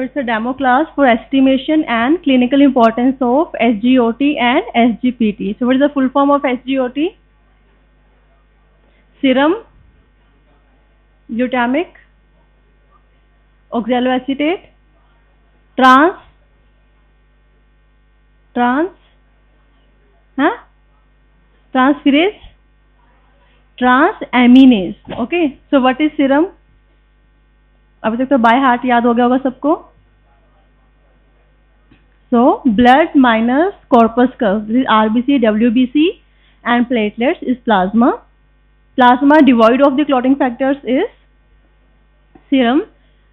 It's a demo class for estimation and clinical importance of SGOT and SGPT. So what is the full form of SGOT? Serum glutamic oxaloacetate transferase transaminase. Okay, so what is serum? अभी तक तो by heart याद हो गया होगा सबको. So blood minus corpus curve, this is RBC, WBC and platelets is plasma. Plasma devoid of the clotting factors is serum.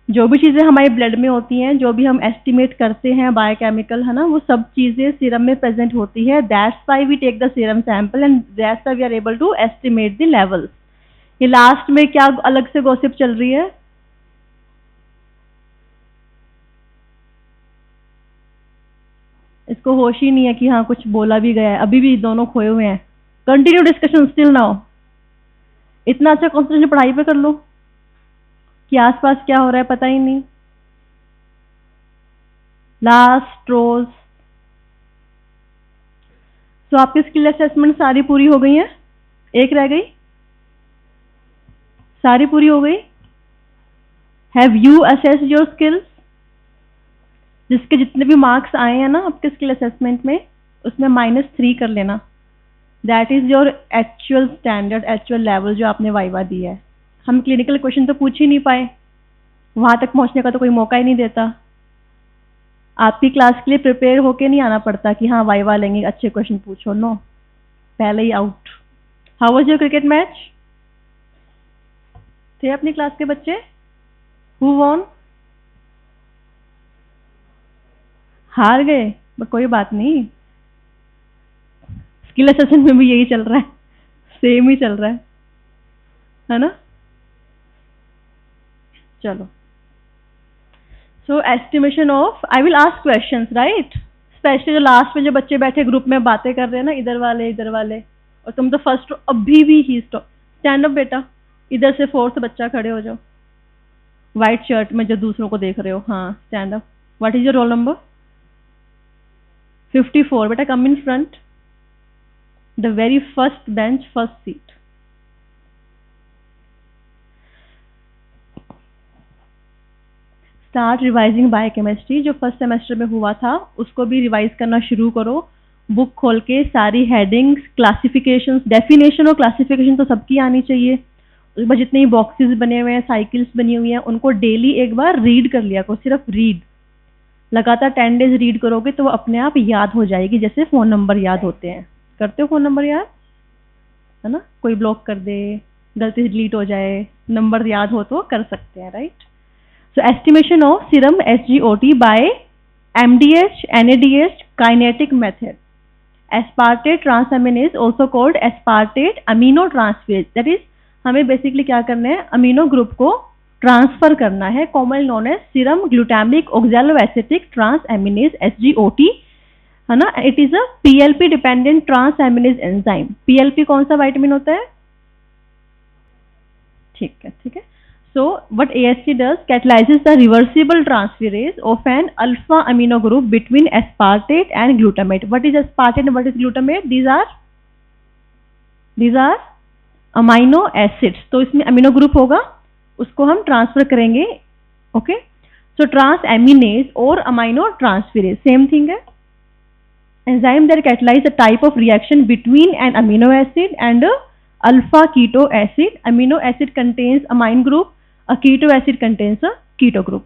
जो भी चीज़ें हमारे ब्लड में होती हैं, जो भी हम एस्टिमेट करते हैं बायोकेमिकल, है ना, वो सब चीज़ें सीरम में प्रेजेंट होती है. That's why we take the serum sample and that's why we are able to estimate the levels. ये लास्ट में क्या अलग से गॉसिप चल रही है? इसको होश ही नहीं है कि हाँ कुछ बोला भी गया है. अभी भी दोनों खोए हुए हैं. Continue discussion still now. इतना अच्छा कॉन्सेंट्रेशन पढ़ाई पे कर लो कि आसपास क्या हो रहा है पता ही नहीं. लास्ट रोज. तो आपकी स्किल असेसमेंट सारी पूरी हो गई है. एक रह गई. सारी पूरी हो गई. Have you assessed your skills? जिसके जितने भी मार्क्स आए हैं ना आपके स्किल असेसमेंट में, उसमें -3 कर लेना. That is your actual standard, actual level जो आपने वाइवा दी है. हम क्लिनिकल क्वेश्चन तो पूछ ही नहीं पाए, वहां तक पहुंचने का तो कोई मौका ही नहीं देता. आपकी क्लास के लिए प्रिपेयर होके नहीं आना पड़ता कि हाँ वाइवा लेंगे अच्छे क्वेश्चन पूछो. नो, पहले ही out. How was your cricket match? थे अपनी क्लास के बच्चे? Who won? हार गए, बट कोई बात नहीं. स्किल असेसमेंट में भी यही चल रहा है, सेम ही चल रहा है ना. चलो. So estimation of, I will ask questions, right. Specially जो लास्ट में जो बच्चे बैठे ग्रुप में बातें कर रहे हैं ना, इधर वाले, और तुम तो फर्स्ट अभी भी ही स्टैंड अप बेटा. इधर से 4th बच्चा खड़े हो जाओ, व्हाइट शर्ट में जो दूसरों को देख रहे हो. हाँ, stand up. What is your roll number? 54. बेटा come in front. The very first bench, first seat. Start revising biochemistry. जो फर्स्ट सेमेस्टर में हुआ था उसको भी रिवाइज करना शुरू करो. बुक खोल के सारी हेडिंग्स, क्लासिफिकेशंस, डेफिनेशन और क्लासिफिकेशन तो सबकी आनी चाहिए. उसके बाद जितने बॉक्सेस बने हुए हैं, साइकिल्स बनी हुई हैं, उनको डेली एक बार रीड कर लिया करो. सिर्फ रीड. लगातार 10 डेज रीड करोगे तो वो अपने आप याद हो जाएगी, जैसे फ़ोन नंबर याद होते हैं. करते हो फ़ोन नंबर याद, है ना? कोई ब्लॉक कर दे, गलती से डिलीट हो जाए, नंबर याद हो तो कर सकते हैं, right. So estimation of serum SGOT by MDH NADH kinetic method. Aspartate transaminase also called aspartate aminotransferase. That is, हमें बेसिकली क्या करना है, अमीनो ग्रुप को ट्रांसफर करना है. Commonly known as serum glutamic oxaloacetic transaminase SGOT, है ना. It is a PLP dependent transaminase enzyme. PLP कौन सा विटामिन होता है? ठीक है. So what AST does, catalyzes the reversible transferase of an alpha amino group between aspartate and glutamate. What is aspartate and what is glutamate? These are amino acids. तो इसमें amino group होगा, उसको हम transfer करेंगे. Okay. So transaminase और amino transferase same thing है. Enzyme that catalyze a type of reaction between an amino acid and a alpha keto acid. Amino acid contains amine group. A keto acid contains a keto group.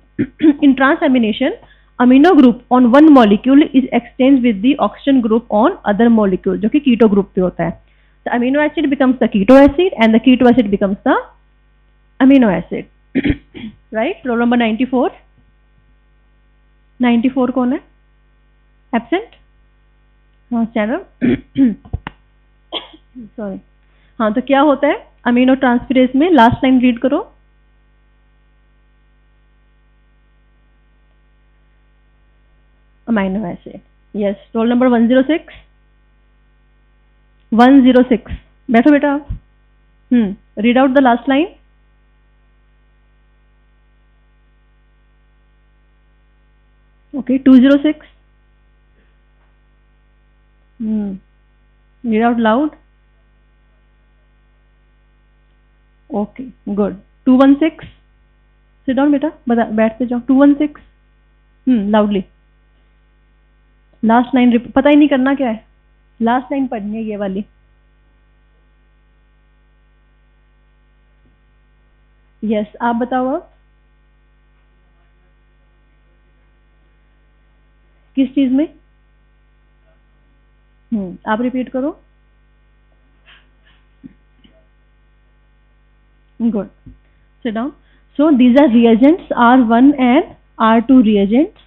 In transamination, amino group on one molecule is exchanged with the oxygen group on other molecule, जो कि keto group पे होता है. The amino acid becomes the keto acid and the keto acid becomes the amino acid. Right? Roll number 94. 94 कौन है? Absent? हाँ, channel. Sorry. हाँ, तो क्या होता है अमीनो ट्रांसफरेज में? लास्ट लाइन रीड करो. Amino acid. Yes. Roll number 106. 106. बैठो बेटा आप. Read out the last line. Okay, 206. Read out loud. Okay, good. 216. Sit down बेटा, बैठते जाओ. 216. Loudly. लास्ट लाइन पता ही नहीं करना क्या है, लास्ट लाइन पढ़नी है ये वाली. यस, आप बताओ अब किस चीज में. आप रिपीट करो. Good. Sit down. So these are reagents R1 and R2 reagents.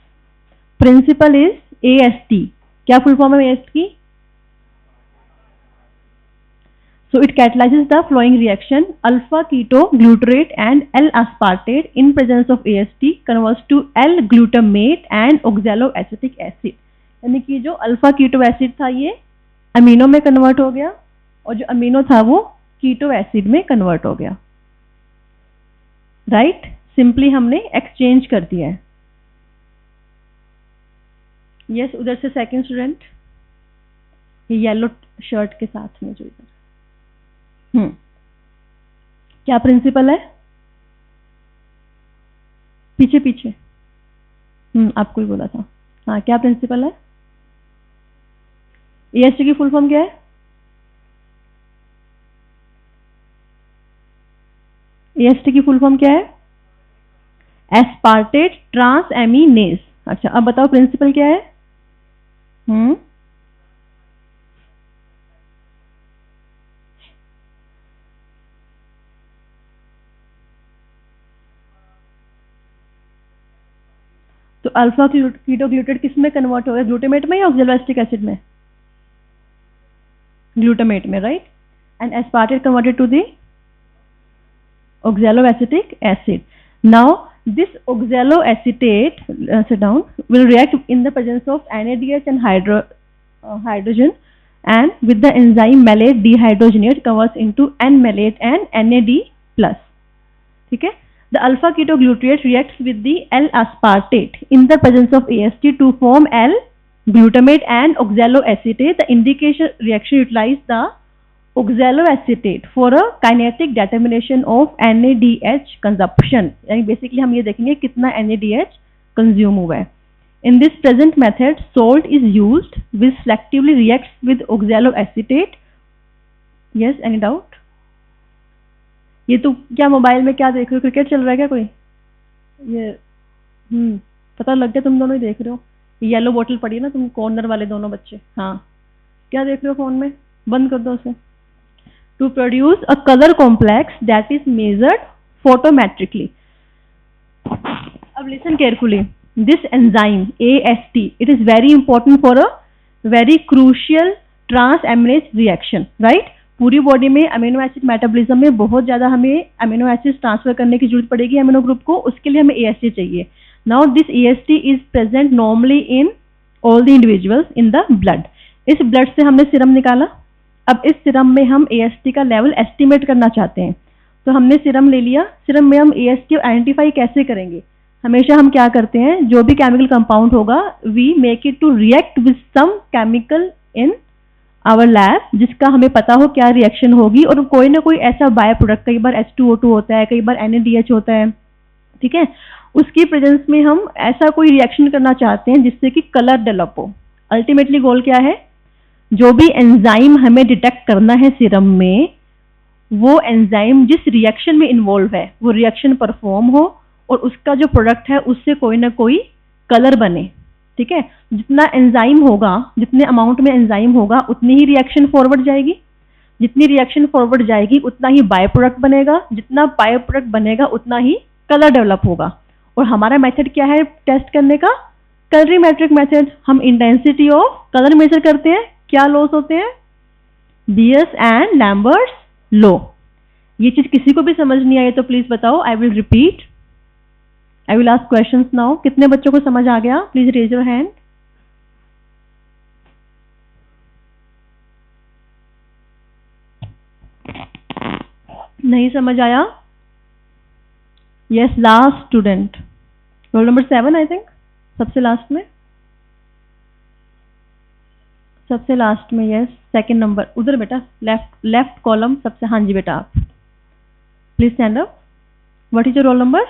Principal is AST. क्या full form है AST की? So it catalyzes the following reaction: alpha ketoglutarate and L-aspartate in presence of AST converts to L-glutamate and oxaloacetic acid. यानी कि जो alpha keto acid था ये amino में convert हो गया और जो अमीनो था वो कीटो एसिड में कन्वर्ट हो गया. राइट, सिंपली हमने एक्सचेंज कर दिया है. यस, उधर से सेकंड स्टूडेंट, येलो शर्ट के साथ में जो इधर. क्या प्रिंसिपल है? पीछे पीछे. आपको ही बोला था. हाँ, क्या प्रिंसिपल है? एएसटी की फुल फॉर्म क्या है? एएसटी की फुल फॉर्म क्या है? Aspartate transaminase. अच्छा, अब बताओ प्रिंसिपल क्या है? तो अल्फा कीटोग्लूटेट किस में कन्वर्ट हो गया? ग्लूटामेट में या ऑक्सैलोएसिटिक एसिड में? ग्लूटामेट में, right. And aspartate converted to the oxaloacetic acid. Now this oxaloacetate, sit down, will react in the presence of NADH and hydrogen, and with the enzyme malate dehydrogenate converts into N-malate and NAD+. ठीक है. The alpha ketoglutarate reacts with the L-aspartate in the presence of AST to form L-glutamate and oxaloacetate. The indication reaction utilizes the oxaloacetate for a kinetic determination of NADH consumption. यानी basically हम ये देखेंगे कितना NADH consume हुआ है. In this present method, salt is used which selectively reacts with oxaloacetate. Yes, any doubt? ये तो क्या मोबाइल में क्या देख रहे हो? क्रिकेट चल रहा है क्या कोई? ये पता लग गया तुम दोनों ही देख रहे हो. येलो बोतल पड़ी है ना, तुम कॉर्नर वाले दोनों बच्चे. हाँ, क्या देख रहे हो फोन में? बंद कर दो उसे. To produce a color complex that is measured photometrically. अब listen carefully. This enzyme AST, it is very important for a very crucial transaminase reaction, right? पूरी बॉडी में अमीनो एसिड मेटाबॉलिज्म में बहुत ज्यादा हमें अमीनो एसिड ट्रांसफर करने की जरूरत पड़ेगी अमीनो ग्रुप को. उसके लिए हमें AST चाहिए. Now this AST is present normally in all the individuals in the blood. इस ब्लड से हमने सीरम निकाला. अब इस सीरम में हम AST का लेवल एस्टिमेट करना चाहते हैं. तो हमने सीरम ले लिया. सीरम में हम AST आइडेंटिफाई कैसे करेंगे? हमेशा हम क्या करते हैं, जो भी केमिकल कंपाउंड होगा we make it to react with some chemical in our lab, जिसका हमें पता हो क्या रिएक्शन होगी, और कोई ना कोई ऐसा बाय प्रोडक्ट, कई बार H2O2 होता है, कई बार NADH होता है. ठीक है, उसकी प्रेजेंस में हम ऐसा कोई रिएक्शन करना चाहते हैं जिससे कि कलर डेवलप हो. अल्टीमेटली गोल क्या है? जो भी एंजाइम हमें डिटेक्ट करना है सीरम में, वो एंजाइम जिस रिएक्शन में इन्वॉल्व है वो रिएक्शन परफॉर्म हो और उसका जो प्रोडक्ट है उससे कोई ना कोई कलर बने. ठीक है, जितना एंजाइम होगा, जितने अमाउंट में एंजाइम होगा उतनी ही रिएक्शन फॉरवर्ड जाएगी. जितनी रिएक्शन फॉरवर्ड जाएगी उतना ही बाय प्रोडक्ट बनेगा. जितना बाय प्रोडक्ट बनेगा उतना ही कलर डेवलप होगा. और हमारा मेथड क्या है टेस्ट करने का? Colorimetric method. हम इंटेंसिटी ऑफ कलर मेजर करते हैं. क्या लॉस होते हैं? Beer's and Lambert's law. ये चीज किसी को भी समझ नहीं आई तो प्लीज बताओ. I will repeat, I will ask questions now. कितने बच्चों को समझ आ गया? Please raise your hand. नहीं समझ आया? Yes, last student, roll number 7 I think. सबसे लास्ट में, सबसे लास्ट में, यस, सेकंड नंबर उधर बेटा, लेफ्ट कॉलम सबसे, हाँ जी बेटा, आप please stand up. What is your roll number?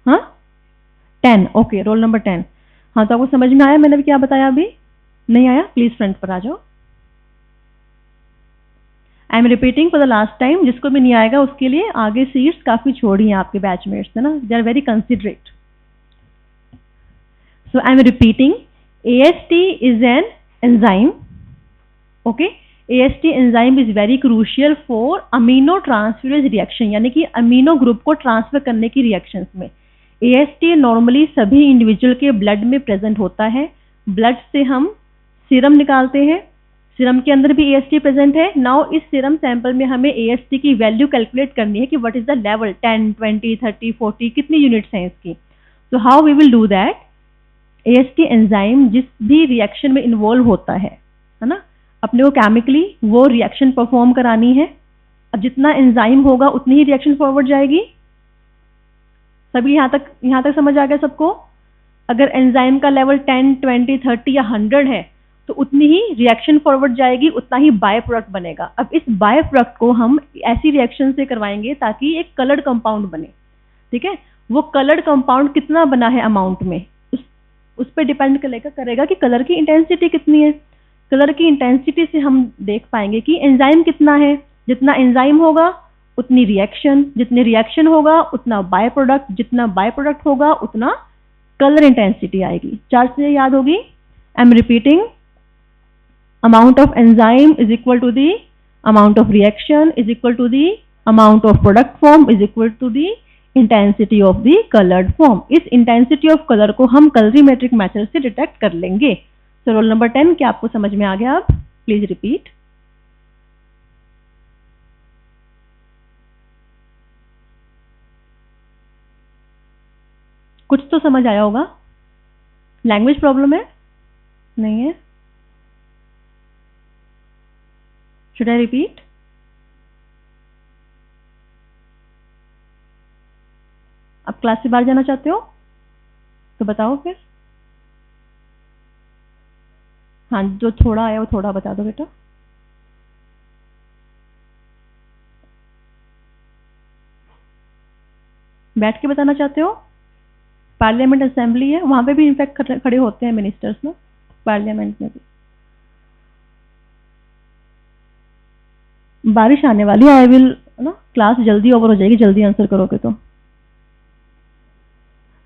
हाँ 10, ओके, रोल नंबर 10। हाँ, तो आपको समझ में आया मैंने भी क्या बताया? अभी नहीं आया? प्लीज फ्रंट पर आ जाओ। आई am repeating for the last time, जिसको भी नहीं आएगा उसके लिए आगे सीट्स काफी छोड़ी हैं आपके बैचमेट्स, है ना, they are very considerate. So I am repeating, AST is an enzyme, okay? AST enzyme is very crucial for aminotransferase reaction, यानी कि अमीनो ग्रुप को ट्रांसफर करने की रिएक्शंस में। AST नॉर्मली सभी इंडिविजुअल के ब्लड में प्रेजेंट होता है। ब्लड से हम सीरम निकालते हैं, सीरम के अंदर भी AST प्रेजेंट है। नाउ इस सीरम सैंपल में हमें AST की वैल्यू कैलकुलेट करनी है कि व्हाट इज द लेवल, 10, 20, 30, 40, कितनी यूनिट्स हैं इसकी। So how we will do that? AST enzyme जिस भी रिएक्शन में इन्वॉल्व होता है ना, अपने को केमिकली वो रिएक्शन परफॉर्म करानी है। अब जितना एंजाइम होगा उतनी ही रिएक्शन फॉरवर्ड जाएगी। सभी यहाँ तक समझ आ गया सबको? अगर एंजाइम का लेवल 10, 20, 30 या 100 है तो उतनी ही रिएक्शन फॉरवर्ड जाएगी, उतना ही बाय प्रोडक्ट बनेगा। अब इस बाय प्रोडक्ट को हम ऐसी रिएक्शन से करवाएंगे ताकि एक कलर्ड कंपाउंड बने, ठीक है? वो कलर्ड कंपाउंड कितना बना है अमाउंट में, उस पर डिपेंड करेगा कि कलर की इंटेंसिटी कितनी है। कलर की इंटेंसिटी से हम देख पाएंगे कि एंजाइम कितना है। जितना एंजाइम होगा उतनी रिएक्शन, जितनी रिएक्शन होगा उतना बाय प्रोडक्ट, जितना बाय प्रोडक्ट होगा उतना कलर इंटेंसिटी आएगी। चार्ट से याद होगी। आई am repeating, amount of enzyme is equal to the amount of reaction is equal to the amount of product form is equal to the intensity of the colored form। इस intensity of color को हम colorimetric method से detect कर लेंगे। तो roll number 10 क्या आपको समझ में आ गया? आप प्लीज रिपीट। कुछ तो समझ आया होगा। लैंग्वेज प्रॉब्लम है? नहीं है? Should I repeat? आप क्लास से बाहर जाना चाहते हो तो बताओ फिर। हाँ, जो थोड़ा आया वो थोड़ा बता दो बेटा। बैठ के बताना चाहते हो? पार्लियामेंट असेंबली है, वहां पे भी इनफैक्ट खड़े होते हैं मिनिस्टर्स ना, पार्लियामेंट में भी। बारिश आने वाली है, आई विल ना, क्लास जल्दी ओवर हो जाएगी जल्दी आंसर करोगे तो।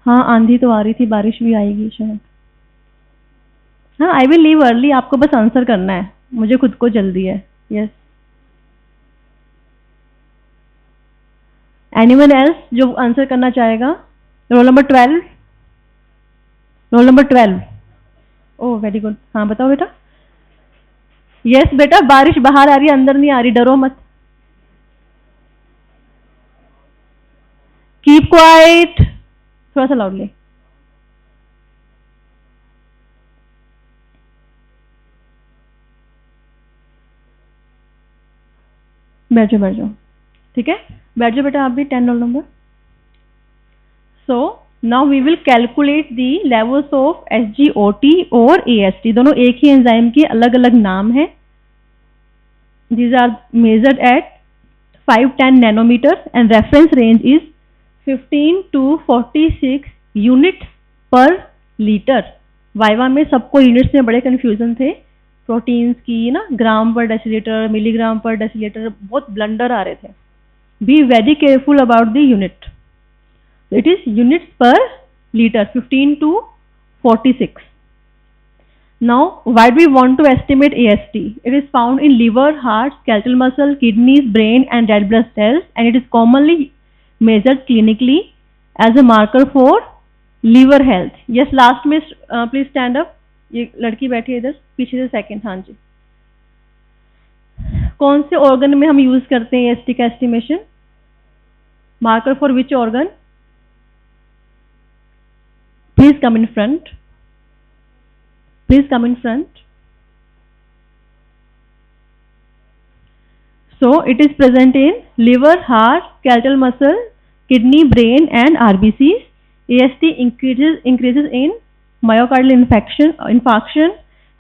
हाँ, आंधी तो आ रही थी, बारिश भी आएगी शायद। हाँ, आई विल लीव अर्ली, आपको बस आंसर करना है, मुझे खुद को जल्दी है। यस, एनीवन एल्स जो आंसर करना चाहेगा? Roll number 12, roll number 12। Oh very good. हाँ बताओ बेटा। यस बेटा, बारिश बाहर आ रही है, अंदर नहीं आ रही, डरो मत। कीप क्वाइट, थोड़ा सा लाउडली। बैठ जाओ, ठीक है, बैठ जाओ बेटा। आप भी 10 roll number. So now we will calculate the levels of SGOT और AST। दोनों एक ही एंजाइम के अलग अलग नाम है। These are measured at 5-10 nanometers and reference range is 15 to 46 units per liter। Viva में सबको यूनिट्स में बड़े कंफ्यूजन थे, प्रोटीन्स की ना, ग्राम पर डेसीलीटर, मिलीग्राम पर डेसीलीटर, बहुत ब्लंडर आ रहे थे। Be very careful about the unit. It is units per litre, 15 to 46। Now, why do we want to estimate AST? It is found in liver, heart, skeletal muscle, kidneys, brain, and red blood cells, and it is commonly measured clinically as a marker for liver health। Yes, last में please stand up। ये लड़की बैठी है इधर पीछे से, second. हाँ जी, कौन से ऑर्गन में हम यूज करते हैं AST का estimation? Marker for which organ? Please come in front, please come in front। So it is present in liver, heart, skeletal muscle, kidney, brain and RBCs। AST increases in myocardial infarction,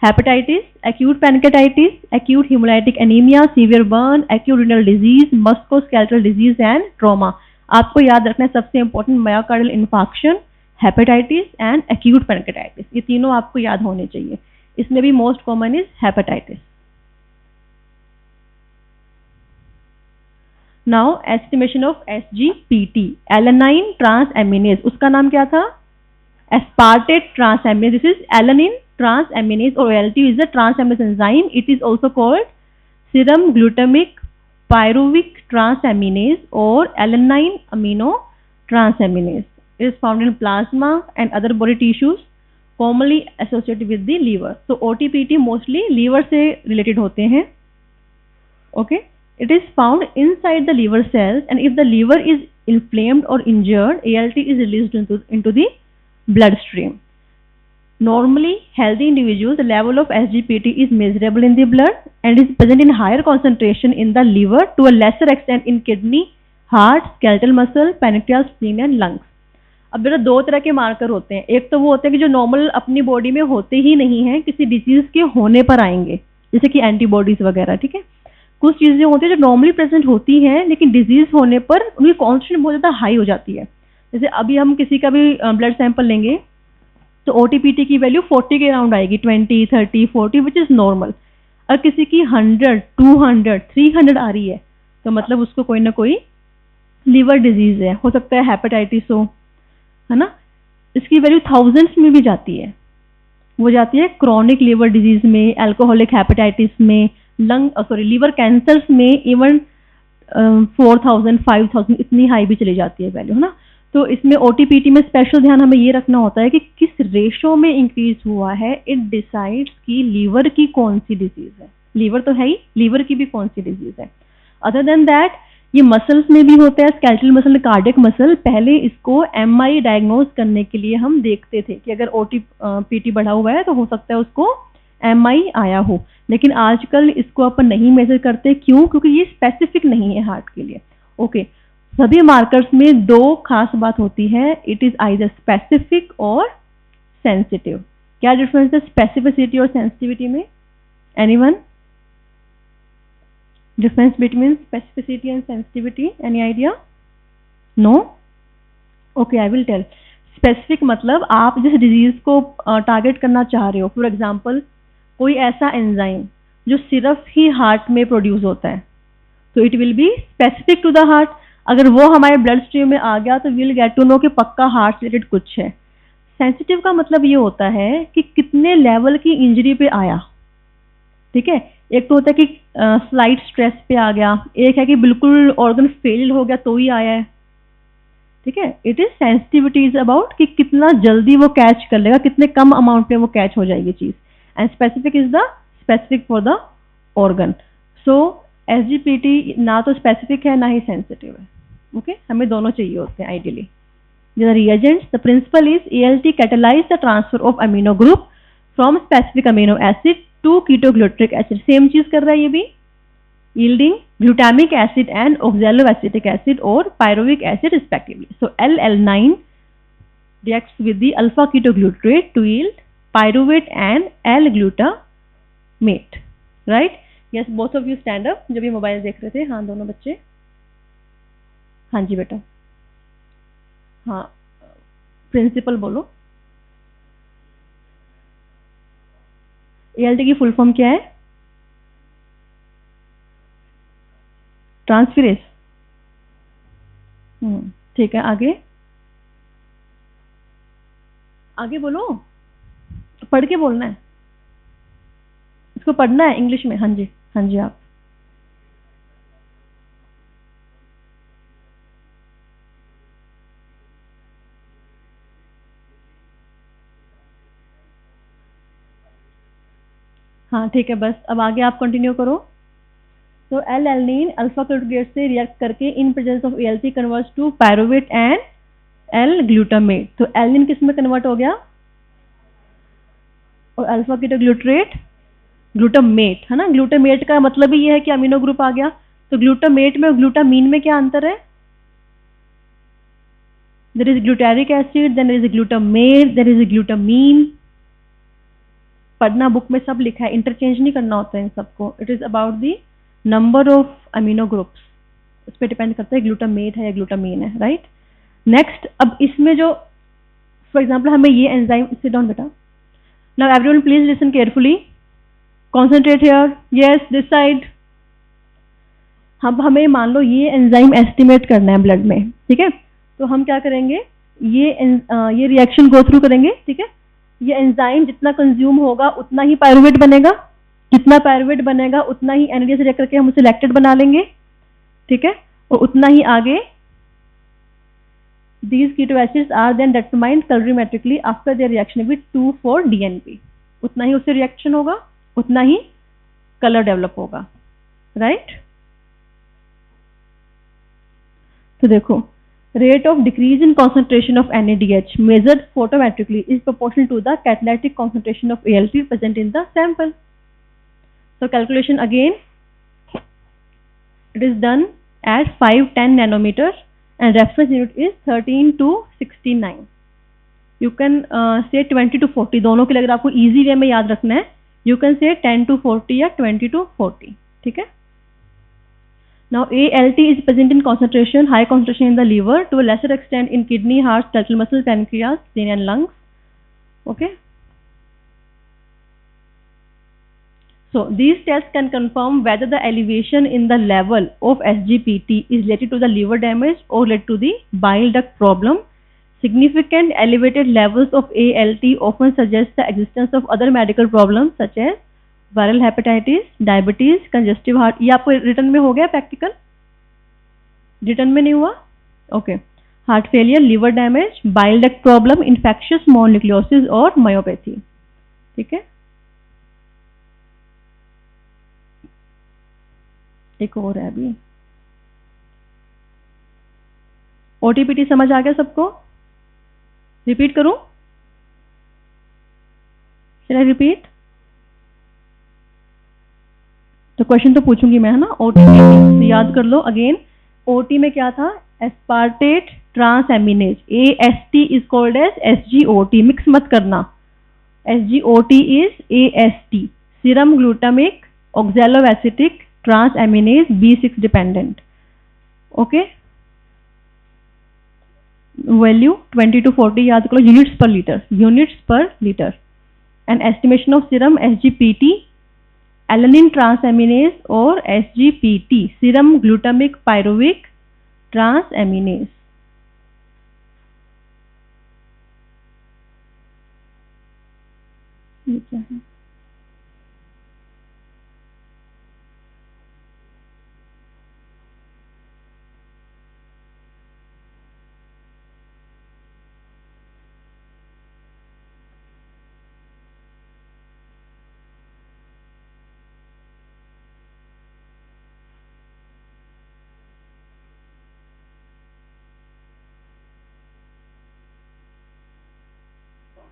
hepatitis, acute pancreatitis, acute hemolytic anemia, severe burn, acute renal disease, musculoskeletal disease and trauma. आपको याद रखना है सबसे important myocardial infarction, hepatitis and acute pancreatitis. ये तीनों आपको याद होने चाहिए. इसमें भी most common is hepatitis. Now estimation of SGPT, alanine transaminase. उसका नाम क्या था? Aspartate transaminase. This is alanine transaminase or ALT is a transaminase enzyme. It is also called serum glutamic pyruvic transaminase or alanine amino transaminase. It is found in plasma and other body tissues, commonly associated with the liver. So OTPT mostly liver से related होते हैं. Okay. It is found inside the liver cells, and if the liver is inflamed or injured, ALT is released into the bloodstream. Normally, healthy individuals, the level of SGPT is measurable in the blood and is present in higher concentration in the liver, to a lesser extent in kidney, heart, skeletal muscle, pancreas, spleen and lungs. अब बेटा दो तरह के marker होते हैं. एक तो वो होते हैं कि जो नॉर्मल अपनी बॉडी में होते ही नहीं है, किसी डिजीज के होने पर आएंगे, जैसे कि एंटीबॉडीज वगैरह. ठीक है. कुछ चीजें होती है जो नॉर्मली प्रेजेंट होती हैं लेकिन डिजीज होने पर उनकी कॉन्सेंट्रेशन बहुत ज्यादा हाई हो जाती है. जैसे अभी हम किसी का भी ब्लड सैंपल लेंगे तो OTPT की वैल्यू 40 के अराउंड आएगी, 20, 30, 40 विच इज नॉर्मल. और किसी की 100, 200, 300 आ रही है तो मतलब उसको कोई ना कोई लीवर डिजीज है. हो सकता है हेपेटाइटिस हो, है ना. इसकी वैल्यू थाउजेंड्स में भी जाती है. वो जाती है क्रॉनिक लीवर डिजीज में, अल्कोहलिक हेपेटाइटिस में, लीवर कैंसर्स में इवन 4000, 5000 इतनी हाई भी चली जाती है वैल्यू, है ना. तो इसमें OTPT में स्पेशल ध्यान हमें ये रखना होता है कि किस रेशो में इंक्रीज हुआ है. इट डिसाइड्स कि लीवर की कौन सी डिजीज है. लीवर तो है ही, लीवर की भी कौन सी डिजीज है. अदर देन दैट ये मसल्स में भी होता है, स्केलेटल मसल, कार्डियक मसल. पहले इसको MI डायग्नोज करने के लिए हम देखते थे कि अगर OTPT बढ़ा हुआ है तो हो सकता है उसको MI आया हो, लेकिन आजकल इसको अपन नहीं मेजर करते. क्यों? क्योंकि ये स्पेसिफिक नहीं है हार्ट के लिए. ओके. सभी मार्कर्स में दो खास बात होती है. इट इज आइदर स्पेसिफिक और सेंसिटिव. क्या डिफरेंस है स्पेसिफिसिटी और सेंसिटिविटी में? Anyone? Difference between specificity and sensitivity, any idea? No? Okay, I will tell. Specific मतलब आप जिस डिजीज को टारगेट करना चाह रहे हो, फॉर एग्जाम्पल कोई ऐसा एंजाइम जो सिर्फ ही हार्ट में प्रोड्यूस होता है, तो it will be specific to the heart. अगर वो हमारे ब्लड स्ट्रीम में आ गया तो विल गेट टू नो कि पक्का हार्ट रिलेटेड कुछ है. सेंसिटिव का मतलब ये होता है कि कितने लेवल की इंजरी पे आया. ठीक है. एक तो होता है कि स्लाइट स्ट्रेस पे आ गया, एक है कि बिल्कुल ऑर्गन फेल हो गया तो ही आया है. ठीक है. It is sensitivity is about कि कितना जल्दी वो कैच कर लेगा, कितने कम अमाउंट में वो कैच हो जाएगी चीज. And specific is the specific for the organ. So SGPT ना तो स्पेसिफिक है ना ही सेंसिटिव है. ओके. हमें दोनों चाहिए होते हैं ideally. The reagents, the principle is ALT catalyze the transfer of amino group from specific amino acid to ketoglutaric acid. Same चीज कर रहा है ये भी, yielding glutamic acid and oxaloacetic acid or pyruvic acid respectively. So L-alanine reacts with the alpha ketoglutarate to yield pyruvate and L-glutamate. Right? Yes, both of you stand up. जब ये mobile देख रहे थे. हाँ, दोनों बच्चे. हाँ जी बेटा. हाँ, प्रिंसिपल बोलो. ALT की फुल फॉर्म क्या है? ट्रांसफेरेज. ठीक है. आगे आगे बोलो, पढ़ के बोलना है. इसको पढ़ना है इंग्लिश में. हाँ जी, हाँ जी. आप हाँ ठीक है. बस अब आगे आप कंटिन्यू करो. तो L-alanine अल्फा केटोगेट से रिएक्ट करके in presence of ALT converts to pyruvate and L-glutamate. तो एलिन किस में कन्वर्ट हो गया? और अल्फा केटोग्लूटरेट ग्लूटामेट, है ना. ग्लूटामेट का मतलब ही ये है कि अमीनो ग्रुप आ गया. तो ग्लूटामेट में और ग्लूटामीन में क्या अंतर है? There is glutaric acid, then there is glutamate, there is glutamine. पढ़ना बुक में सब लिखा है, इंटरचेंज नहीं करना होता है इन सबको. It is about the number of amino groups, उस पर डिपेंड करता है ग्लूटामेट है या ग्लूटामीन है, राइट. नेक्स्ट, अब इसमें जो फॉर एग्जाम्पल हमें ये एंजाइम, सिट डाउन बेटा. Now everyone please listen carefully, concentrate here, yes this side. हम हमें मान लो ये एंजाइम एस्टिमेट करना है ब्लड में, ठीक है. तो हम क्या करेंगे, ये रिएक्शन गो थ्रू करेंगे, ठीक है. ये एंजाइम जितना कंज्यूम होगा उतना ही पायरुवेट बनेगा, जितना पायरुवेट बनेगा उतना ही एनएडीएस रिएक्ट करके हम उसे लैक्टेट बना लेंगे, ठीक है. और उतना ही आगे these keto acids are then determined colorimetrically after their reaction with 2,4-DNP. उतना ही उससे रिएक्शन होगा, उतना ही कलर डेवलप होगा, राइट. तो देखो, rate of decrease in concentration of NADH measured photometrically is proportional to the catalytic concentration of ALT present in the sample. So calculation again, it is done at 510 nanometers and reference unit is 13 to 69. You can say 20 to 40, दोनों के लिए अगर आपको easy way में याद रखना है, you can say 10 to 40 या 20 to 40, ठीक है. Now ALT is present in concentration, high concentration in the liver, to a lesser extent in kidney, heart, skeletal muscle, pancreas, spleen and lungs. Okay. So these tests can confirm whether the elevation in the level of SGPT is related to the liver damage or related to the bile duct problem. Significant elevated levels of ALT often suggest the existence of other medical problems such as viral hepatitis, diabetes, congestive heart. ये आपको return में हो गया, practical return में नहीं हुआ, okay. Heart failure, liver damage, bile duct problem, infectious mononucleosis और myopathy, ठीक है. एक और है अभी, ओटीपीटी समझ आ गया सबको? रिपीट करूं? चलिए रिपीट. तो क्वेश्चन तो पूछूंगी मैं, है ना. ओटी याद कर लो अगेन. ओटी में क्या था? Aspartate transaminase, AST is called as SGOT. Mix मत करना, SGOT is AST, serum glutamic oxaloacetic transaminase B6 dependent. Okay, value 20 to 40 याद करो, units per litre, units per litre. And estimation of serum SGPT, alanine transaminase और SGPT, serum glutamic pyruvic transaminase. ये क्या है?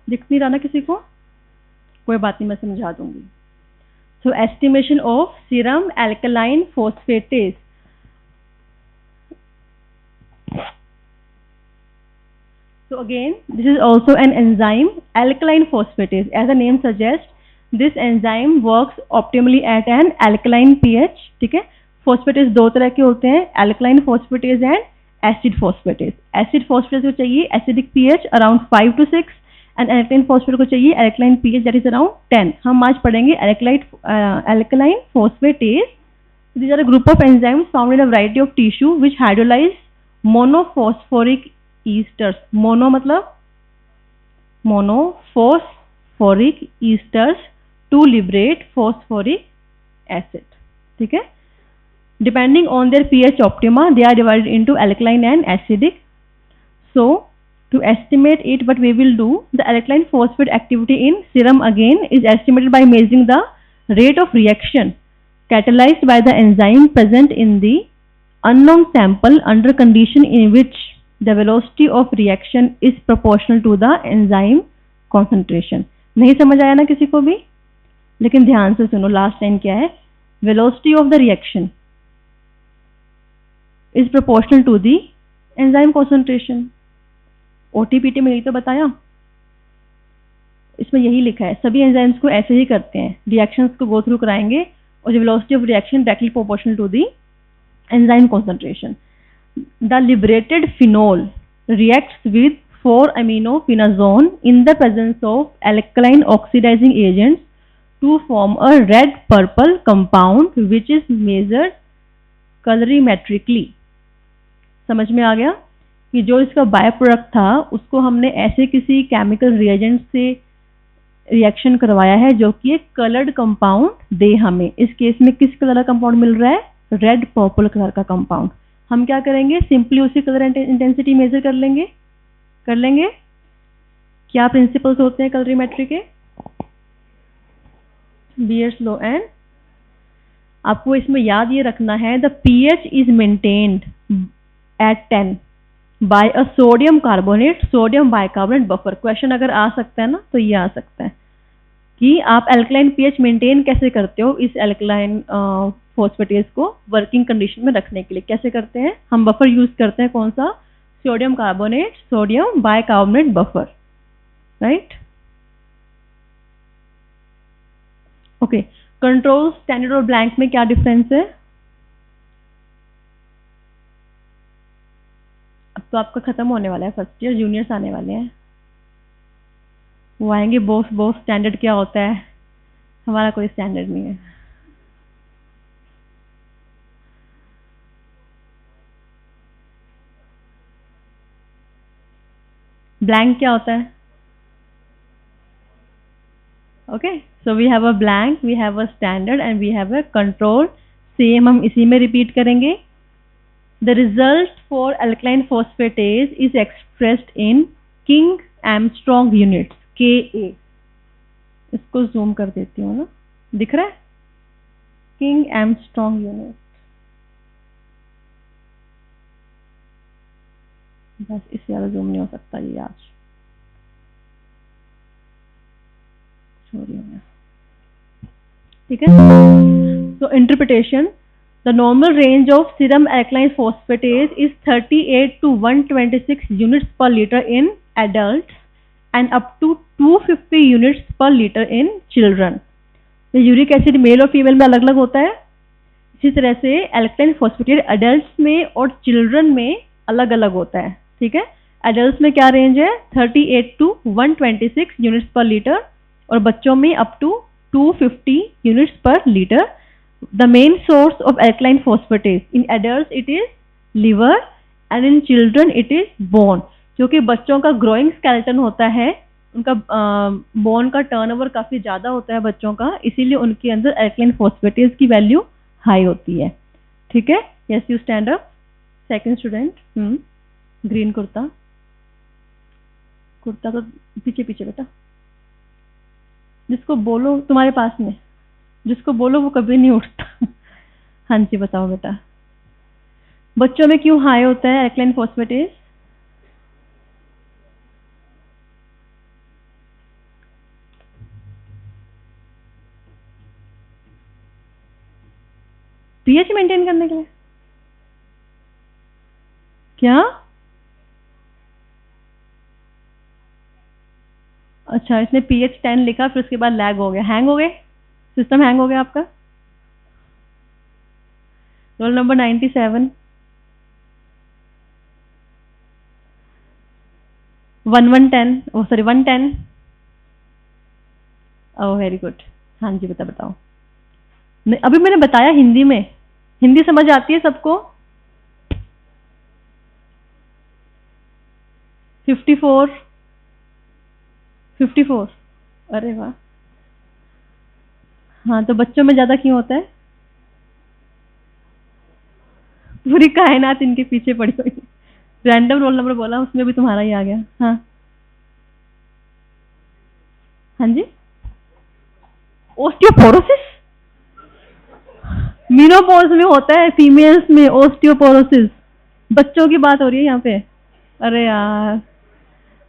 दिख नहीं रहा ना किसी को? कोई बात नहीं, मैं समझा दूंगी. So estimation of serum alkaline phosphatase. So again, this is also an enzyme, alkaline phosphatase. As the name suggests, this enzyme works optimally at an alkaline pH. ठीक है. Phosphatase दो तरह के होते हैं, alkaline phosphatase and acid phosphatase. Acid phosphatase को चाहिए acidic pH around 5 to 6 and alkaline phosphate को चाहिए alkaline pH that is around 10. हम आज पढ़ेंगे alkaline phosphatase. These are a group of enzymes found in a variety of tissue which hydrolyze monophosphoric esters. Mono मतलब monophosphoric esters to liberate phosphoric acid. ठीक है. Depending on their pH optima they are divided into alkaline and acidic. So to estimate it, what we will do, the alkaline phosphate activity in serum again is estimated by measuring the rate of reaction catalyzed by the enzyme present in the unknown sample under condition in which the velocity of reaction is proportional to the enzyme concentration. नहीं समझ आया ना किसी को भी? लेकिन ध्यान से सुनो, लास्ट लाइन क्या है? velocity of the reaction is proportional to the enzyme concentration. ओटीपीटी में यही तो बताया, इसमें यही लिखा है। सभी एंजाइम्स को ऐसे ही करते हैं, रिएक्शंस को गो थ्रू कराएंगे और the velocity of reaction directly proportional to the enzyme concentration. The liberated phenol reacts with 4-aminophenazone in the presence of alkaline oxidizing agents to form a red-purple compound which is measured colorimetrically. समझ में आ गया कि जो इसका by product था उसको हमने ऐसे किसी केमिकल रिएजेंट से रिएक्शन करवाया है जो कि एक कलर्ड कंपाउंड दे हमें। इस केस में किस कलर का कंपाउंड मिल रहा है? रेड पर्पल कलर का कंपाउंड। हम क्या करेंगे? सिंपली उसी कलर इंटेंसिटी मेजर कर लेंगे। क्या प्रिंसिपल्स होते हैं कलरीमेट्री के? Bears law. एंड आपको इसमें याद ये रखना है, the pH is maintained at 10 by a sodium carbonate sodium bicarbonate buffer. Question अगर आ सकता है ना तो ये आ सकता है कि आप एल्कलाइन पीएच मेंटेन कैसे करते हो इस एल्कलाइन फॉस्फेटेज को वर्किंग कंडीशन में रखने के लिए। कैसे करते हैं? हम बफर यूज करते हैं, कौन सा? Sodium carbonate sodium bicarbonate buffer, right? Okay, control standard और ब्लैंक में क्या डिफरेंस है? अब तो आपका खत्म होने वाला है फर्स्ट ईयर, जूनियर्स आने वाले हैं, वो आएंगे। बॉस स्टैंडर्ड क्या होता है? हमारा कोई स्टैंडर्ड नहीं है। ब्लैंक क्या होता है? Okay, so we have a blank, we have a standard and we have a control. Same हम इसी में रिपीट करेंगे। The result for alkaline phosphatase is expressed in King Armstrong units, KA। इसको जूम कर देती हूँ ना, दिख रहा है? King Armstrong unit. बस इससे ज्यादा जूम नहीं हो सकता ये आज, ठीक है? तो interpretation, the normal range of serum alkaline phosphatase is 38 to 126 units per litre in adult and up to 250 units per liter in children. तो यूरिक एसिड मेल और फीमेल में अलग अलग होता है। इसी तरह से अल्कलाइन फॉस्फेटेट एडल्ट्स में और चिल्ड्रन में अलग अलग होता है, ठीक है? एडल्ट्स में क्या रेंज है? 38 to 126 यूनिट्स पर लीटर और बच्चों में up to 250 units per litre. The main source of alkaline phosphatase in adults it is liver and in children it is bone. क्योंकि बच्चों का ग्रोइंग स्केलेटन होता है, उनका बोन का टर्नओवर काफी ज्यादा होता है बच्चों का, इसीलिए उनके अंदर अल्कलाइन फॉस्फेटेज की वैल्यू हाई होती है, ठीक है? Yes, you stand up. Second student, green kurta तो पीछे बेटा, जिसको बोलो तुम्हारे पास में, जिसको बोलो वो कभी नहीं उठता। हाँ जी, बताओ बेटा, बच्चों में क्यों हाई होता है अल्कलाइन फॉस्फेटेज? पीएच मेंटेन करने के लिए। क्या? अच्छा, इसने पीएच 10 लिखा, फिर उसके बाद लैग हो गया, हैंग हो गए, सिस्टम हैंग हो गया आपका। Roll number 97, 110, oh sorry 110। Oh very good. हाँ जी, बताओ। अभी मैंने बताया हिंदी में, हिंदी समझ आती है सबको? 54, अरे वाह। हाँ, तो बच्चों में ज्यादा क्यों होता है? पूरी कायनात इनके पीछे पड़ी हुई। रैंडम रोल नंबर बोला, उसमें भी तुम्हारा ही आ गया। हाँ जी, ओस्टियोपोरोसिस मेनोपॉज में होता है, फीमेल्स में ओस्टियोपोरोसिस। बच्चों की बात हो रही है यहाँ पे। अरे यार,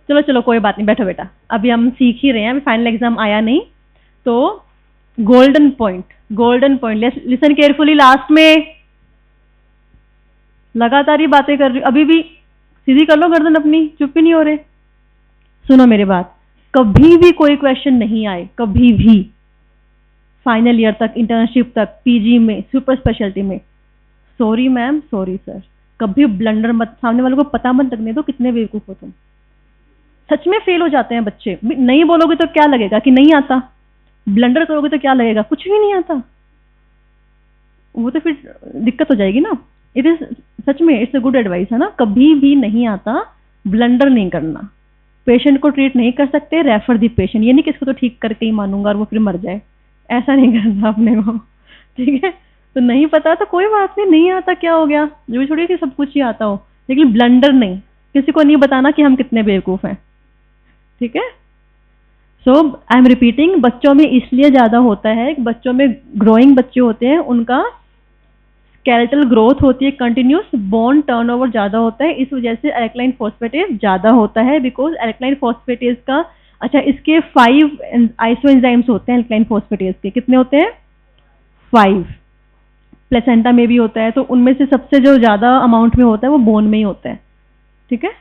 चलो कोई बात नहीं, बैठो बेटा, अभी हम सीख ही रहे हैं, अभी फाइनल एग्जाम आया नहीं। तो golden point, listen carefully. Last में लगातार ही बातें कर रही, अभी भी सीधी कर लो गर्दन अपनी, चुप ही नहीं हो रहे। सुनो मेरी बात, कभी भी कोई क्वेश्चन नहीं आए, कभी भी, फाइनल ईयर तक, इंटर्नशिप तक, पीजी में, सुपर स्पेशलिटी में, सॉरी मैम, सॉरी सर, कभी ब्लंडर मत, सामने वालों को पता मत लगने दो कितने बेवकूफ हो तुम। सच में फेल हो जाते हैं बच्चे। नहीं बोलोगे तो क्या लगेगा कि नहीं आता, ब्लंडर करोगे तो क्या लगेगा, कुछ भी नहीं आता, वो तो फिर दिक्कत हो जाएगी ना। इट इज, सच में इट्स अ गुड एडवाइस है ना, कभी भी नहीं आता, ब्लंडर नहीं करना। पेशेंट को ट्रीट नहीं कर सकते, रेफर दी पेशेंट, ये नहीं कि इसको तो ठीक करके ही मानूंगा और वो फिर मर जाए, ऐसा नहीं करना अपने को, ठीक है। तो नहीं पता तो कोई बात नहीं, नहीं आता क्या हो गया, जो छोड़िए कि सब कुछ ही आता हो, लेकिन ब्लंडर नहीं, किसी को नहीं बताना कि हम कितने बेवकूफ हैं, ठीक है। सो आई एम रिपीटिंग, बच्चों में इसलिए ज्यादा होता है, बच्चों में ग्रोइंग बच्चे होते हैं, उनका स्केलेटल ग्रोथ होती है कंटिन्यूस, बोन टर्नओवर ज्यादा होता है, इस वजह से अल्कलाइन फॉस्फेटेज ज्यादा होता है, बिकॉज अल्कलाइन फॉस्फेटेज का, अच्छा इसके 5 आइसोएंजाइम्स होते हैं अल्कलाइन फॉस्फेटेज के, कितने होते हैं 5, प्लेसेंटा में भी होता है, तो उनमें से सबसे जो ज्यादा अमाउंट में होता है वो बोन में ही होता है, ठीक है।